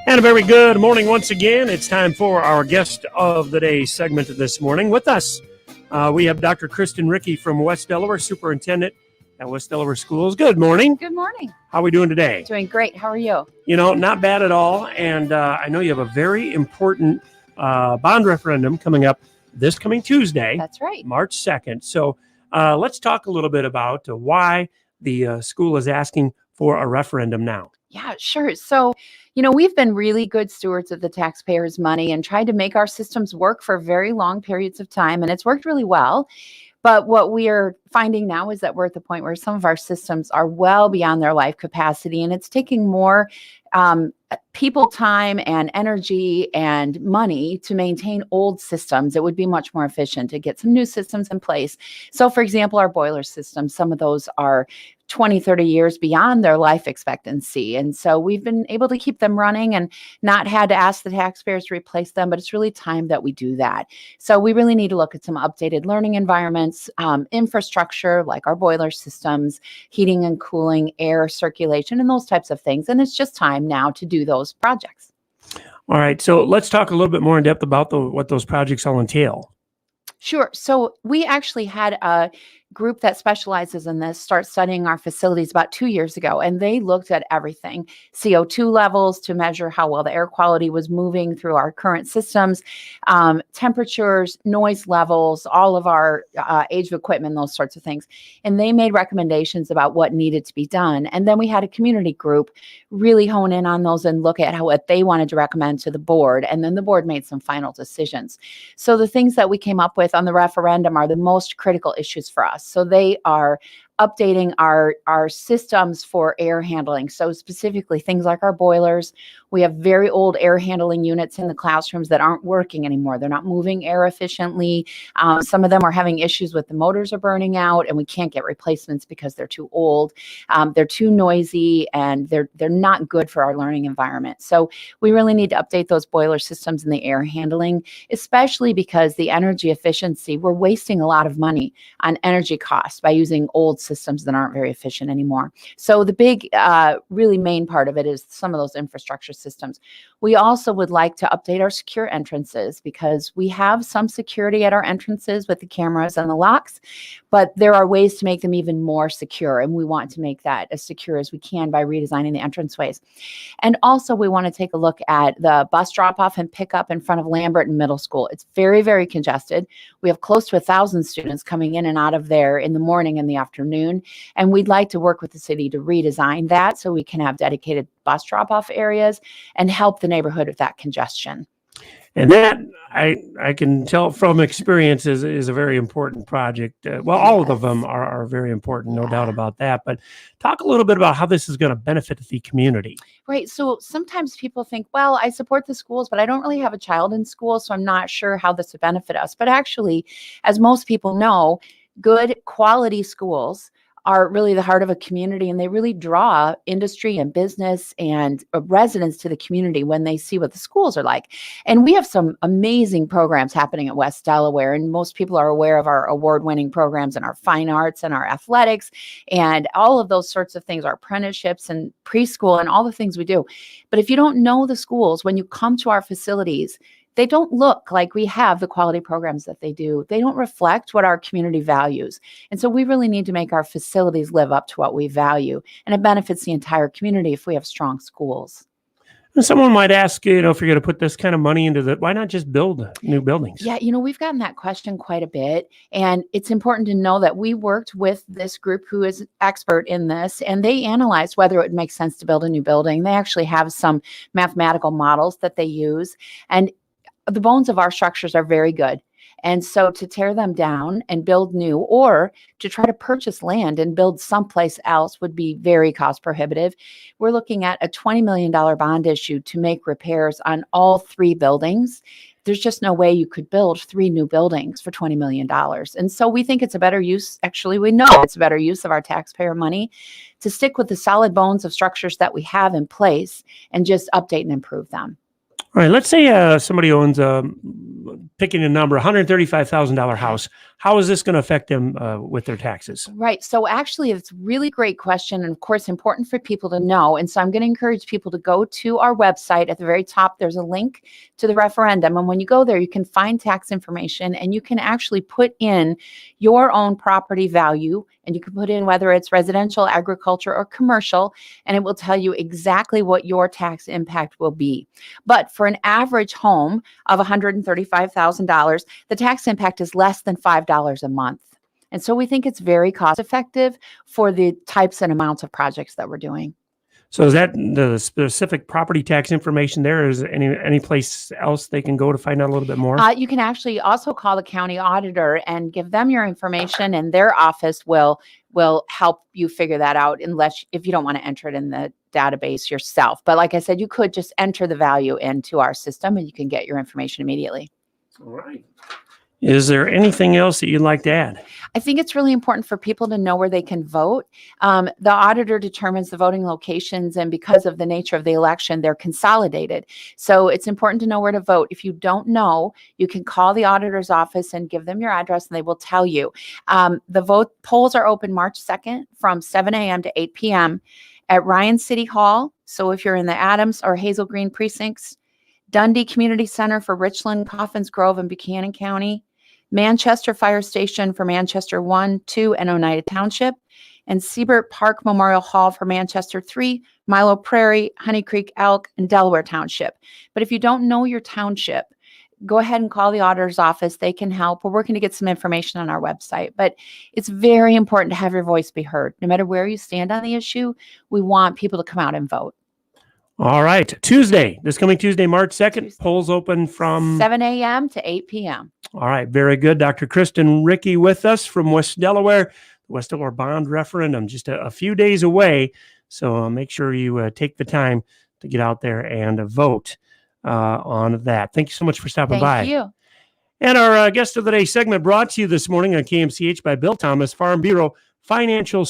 And a very good morning once again. It's time for our guest of the day segment this morning. With us, we have Dr. Kristen Rickey from West Delaware, Superintendent at West Delaware Schools. Good morning. Good morning. How are we doing today? Doing great. How are you? You know, not bad at all. And I know you have a very important bond referendum coming up this coming Tuesday. That's right. March 2nd. So let's talk a little bit about why the school is asking for a referendum now. Yeah, sure. So, we've been really good stewards of the taxpayers' money and tried to make our systems work for very long periods of time, and it's worked really well. But what we are finding now is that we're at the point where some of our systems are well beyond their life capacity, and it's taking more people time and energy and money to maintain old systems. It would be much more efficient to get some new systems in place. So, for example, our boiler systems, some of those are 20, 30 years beyond their life expectancy. And so we've been able to keep them running and not had to ask the taxpayers to replace them, but it's really time that we do that. So we really need to look at some updated learning environments, infrastructure like our boiler systems, heating and cooling, air circulation, and those types of things. And it's just time now to do those projects. All right. So let's talk a little bit more in depth about what those projects all entail. Sure. So we actually had a group that specializes in this start studying our facilities about 2 years ago, and they looked at everything, CO2 levels to measure how well the air quality was moving through our current systems, temperatures, noise levels, all of our age of equipment, those sorts of things. And they made recommendations about what needed to be done. And then we had a community group really hone in on those and look at what they wanted to recommend to the board. And then the board made some final decisions. So the things that we came up with on the referendum are the most critical issues for us. So they are updating our systems for air handling. So specifically things like our boilers. We have very old air handling units in the classrooms that aren't working anymore. They're not moving air efficiently. Some of them are having issues with the motors are burning out and we can't get replacements because they're too old. They're too noisy and they're not good for our learning environment. So we really need to update those boiler systems and the air handling, especially because the energy efficiency, we're wasting a lot of money on energy costs by using old systems that aren't very efficient anymore. So the big, really main part of it is some of those infrastructure systems. We also would like to update our secure entrances because we have some security at our entrances with the cameras and the locks, but there are ways to make them even more secure. And we want to make that as secure as we can by redesigning the entranceways. And also we want to take a look at the bus drop off and pickup in front of Lambert and Middle School. It's very, very congested. We have close to 1,000 students coming in and out of there in the morning and the afternoon. And we'd like to work with the city to redesign that so we can have dedicated bus drop-off areas and help the neighborhood with that congestion. And that, I can tell from experience, is a very important project. Well, all of them are very important, no doubt about that. But talk a little bit about how this is going to benefit the community. Right. So sometimes people think, well, I support the schools, but I don't really have a child in school, so I'm not sure how this would benefit us. But actually, as most people know, good quality schools are really the heart of a community, and they really draw industry and business and residents to the community when they see what the schools are like. And we have some amazing programs happening at West Delaware, and most people are aware of our award-winning programs in our fine arts and our athletics and all of those sorts of things, our apprenticeships and preschool and all the things we do. But if you don't know the schools, when you come to our facilities, they don't look like we have the quality programs that they do. They don't reflect what our community values. And so we really need to make our facilities live up to what we value. And it benefits the entire community if we have strong schools. And someone might ask, if you're going to put this kind of money into that, why not just build new buildings? Yeah, we've gotten that question quite a bit. And it's important to know that we worked with this group who is expert in this, and they analyzed whether it would make sense to build a new building. They actually have some mathematical models that they use. And the bones of our structures are very good. And so to tear them down and build new, or to try to purchase land and build someplace else, would be very cost prohibitive. We're looking at a $20 million bond issue to make repairs on all 3 buildings. There's just no way you could build 3 new buildings for $20 million. And so we think it's a better use. Actually, we know it's a better use of our taxpayer money to stick with the solid bones of structures that we have in place and just update and improve them. All right, let's say somebody owns, picking a number, $135,000 house. how is this going to affect them with their taxes? Right. So actually, it's a really great question. And of course, important for people to know. And so I'm going to encourage people to go to our website. At the very top, there's a link to the referendum. And when you go there, you can find tax information and you can actually put in your own property value. And you can put in whether it's residential, agriculture, or commercial, and it will tell you exactly what your tax impact will be. But for an average home of $135,000, the tax impact is less than $5 a month. And so we think it's very cost effective for the types and amounts of projects that we're doing. So is that the specific property tax information there? Is there any place else they can go to find out a little bit more? You can actually also call the county auditor and give them your information, and their office will help you figure that out, unless if you don't want to enter it in the database yourself. But like I said, you could just enter the value into our system and you can get your information immediately. All right. Is there anything else that you'd like to add? I think it's really important for people to know where they can vote. The auditor determines the voting locations, and because of the nature of the election, they're consolidated. So it's important to know where to vote. If you don't know, you can call the auditor's office and give them your address, and they will tell you. The polls are open March 2nd from 7 a.m. to 8 p.m. at Ryan City Hall. So if you're in the Adams or Hazel Green precincts, Dundee Community Center for Richland, Coffins Grove, and Buchanan County, Manchester Fire Station for Manchester 1, 2, and Oneida Township, and Siebert Park Memorial Hall for Manchester 3, Milo Prairie, Honey Creek Elk, and Delaware Township. But if you don't know your township, go ahead and call the auditor's office. They can help. We're working to get some information on our website. But it's very important to have your voice be heard. No matter where you stand on the issue, we want people to come out and vote. All right. This coming Tuesday, March 2nd, polls open from 7 a.m. to 8 p.m. All right. Very good. Dr. Kristen Rickey with us from West Delaware. The West Delaware bond referendum, just a few days away. So make sure you take the time to get out there and vote on that. Thank you so much for stopping by. Thank you. And our guest of the day segment brought to you this morning on KMCH by Bill Thomas, Farm Bureau Financial